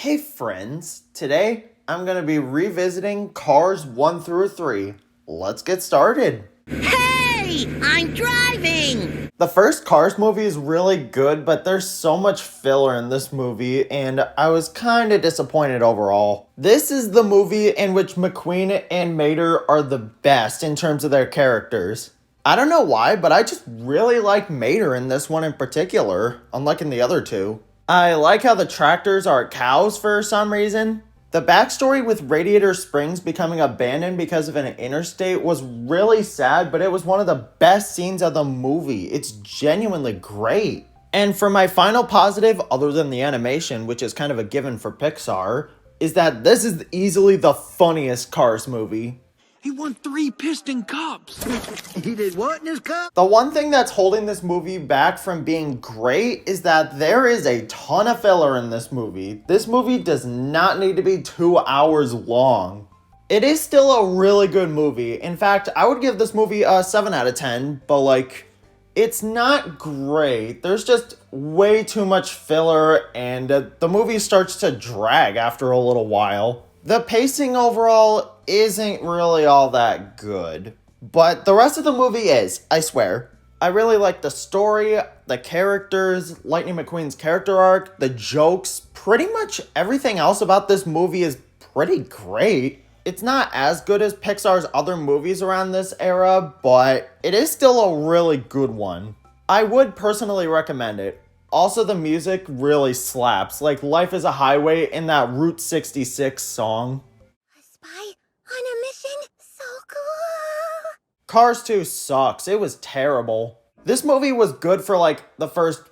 Hey friends, today I'm going to be revisiting Cars 1 through 3. Let's get started. Hey, I'm driving! The first Cars movie is really good, but there's so much filler in this movie, and I was kind of disappointed overall. This is the movie in which McQueen and Mater are the best in terms of their characters. I don't know why, but I just really like Mater in this one in particular, unlike in the other two. I like how the tractors are cows for some reason. The backstory with Radiator Springs becoming abandoned because of an interstate was really sad, but it was one of the best scenes of the movie. It's genuinely great. And for my final positive, other than the animation, which is kind of a given for Pixar, is that this is easily the funniest Cars movie. He won 3 piston cups. He did what in his cup? The one thing that's holding this movie back from being great is that there is a ton of filler in this movie. This movie does not need to be 2 hours long. It is still a really good movie. In fact, I would give this movie a 7 out of 10, but it's not great. There's just way too much filler and the movie starts to drag after a little while. The pacing overall isn't really all that good, but the rest of the movie is, I swear. I really like the story, the characters, Lightning McQueen's character arc, the jokes, pretty much everything else about this movie is pretty great. It's not as good as Pixar's other movies around this era, but it is still a really good one. I would personally recommend it. Also, the music really slaps, like Life is a Highway in that Route 66 song. A spy on a mission? So cool! Cars 2 sucks. It was terrible. This movie was good for the first,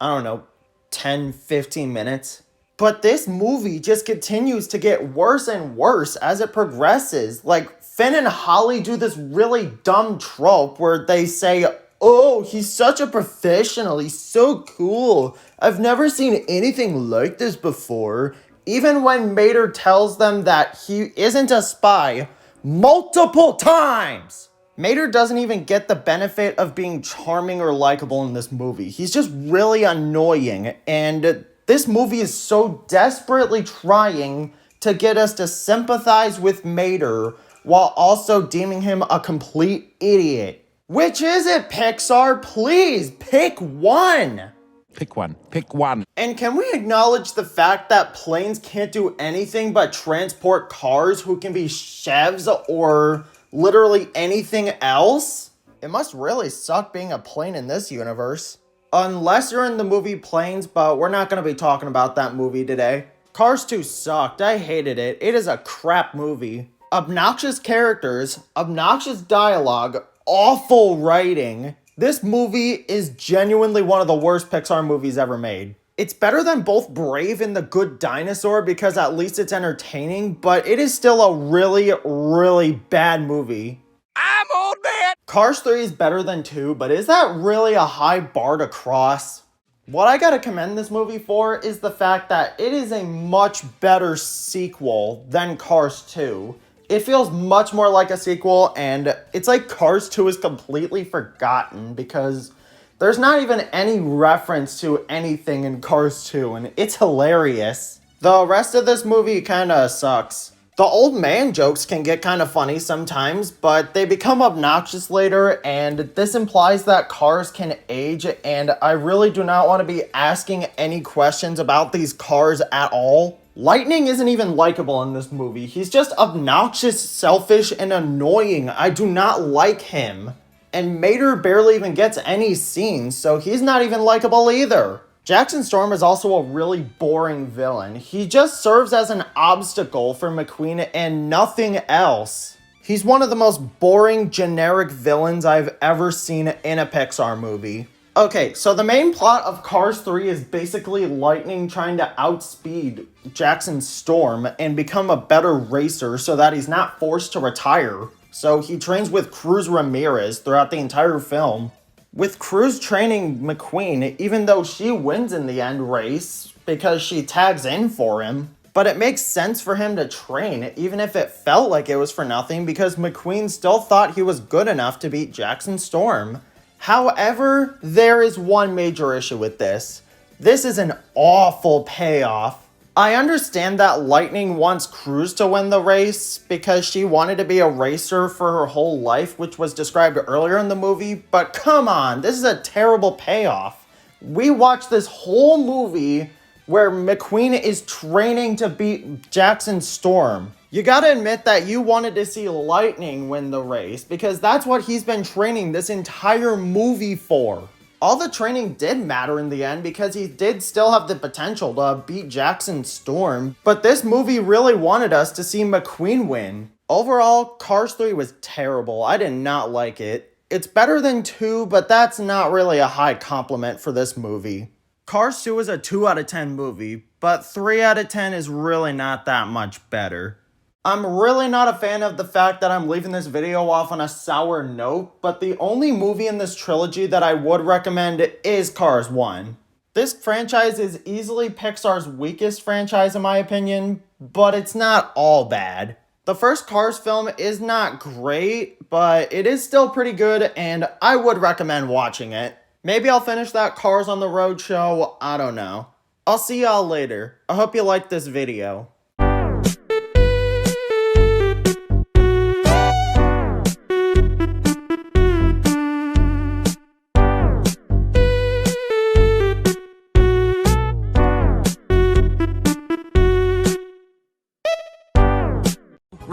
10, 15 minutes. But this movie just continues to get worse and worse as it progresses. Finn and Holly do this really dumb trope where they say, "Oh, he's such a professional, he's so cool. I've never seen anything like this before." Even when Mater tells them that he isn't a spy multiple times. Mater doesn't even get the benefit of being charming or likable in this movie. He's just really annoying, and this movie is so desperately trying to get us to sympathize with Mater while also deeming him a complete idiot. Which is it, Pixar? Please, pick one! Pick one. Pick one. And can we acknowledge the fact that planes can't do anything but transport cars who can be chefs or literally anything else? It must really suck being a plane in this universe. Unless you're in the movie Planes, but we're not going to be talking about that movie today. Cars 2 sucked. I hated it. It is a crap movie. Obnoxious characters, obnoxious dialogue, awful writing. This movie is genuinely one of the worst Pixar movies ever made. It's better than both Brave and The Good Dinosaur because at least it's entertaining, but it is still a really, really bad movie. I'm on that! Cars 3 is better than 2, but is that really a high bar to cross? What I gotta commend this movie for is the fact that it is a much better sequel than Cars 2. It feels much more like a sequel, and it's like Cars 2 is completely forgotten because there's not even any reference to anything in Cars 2, and it's hilarious. The rest of this movie kinda sucks. The old man jokes can get kind of funny sometimes, but they become obnoxious later, and this implies that cars can age, and I really do not want to be asking any questions about these cars at all. Lightning isn't even likable in this movie. He's just obnoxious, selfish, and annoying. I do not like him. And Mater barely even gets any scenes, so he's not even likable either. Jackson Storm is also a really boring villain. He just serves as an obstacle for McQueen and nothing else. He's one of the most boring, generic villains I've ever seen in a Pixar movie. Okay, so the main plot of Cars 3 is basically Lightning trying to outspeed Jackson Storm and become a better racer so that he's not forced to retire. So he trains with Cruz Ramirez throughout the entire film. With Cruz training McQueen, even though she wins in the end race because she tags in for him. But it makes sense for him to train, even if it felt like it was for nothing, because McQueen still thought he was good enough to beat Jackson Storm. However, there is one major issue with this. This is an awful payoff. I understand that Lightning wants Cruz to win the race because she wanted to be a racer for her whole life, which was described earlier in the movie, but come on, this is a terrible payoff. We watched this whole movie where McQueen is training to beat Jackson Storm. You gotta admit that you wanted to see Lightning win the race because that's what he's been training this entire movie for. All the training did matter in the end because he did still have the potential to beat Jackson Storm, but this movie really wanted us to see McQueen win. Overall, Cars 3 was terrible. I did not like it. It's better than 2, but that's not really a high compliment for this movie. Cars 2 is a 2 out of 10 movie, but 3 out of 10 is really not that much better. I'm really not a fan of the fact that I'm leaving this video off on a sour note, but the only movie in this trilogy that I would recommend is Cars 1. This franchise is easily Pixar's weakest franchise in my opinion, but it's not all bad. The first Cars film is not great, but it is still pretty good and I would recommend watching it. Maybe I'll finish that Cars on the Road show, I don't know. I'll see y'all later. I hope you liked this video.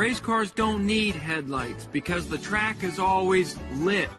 Race cars don't need headlights because the track is always lit.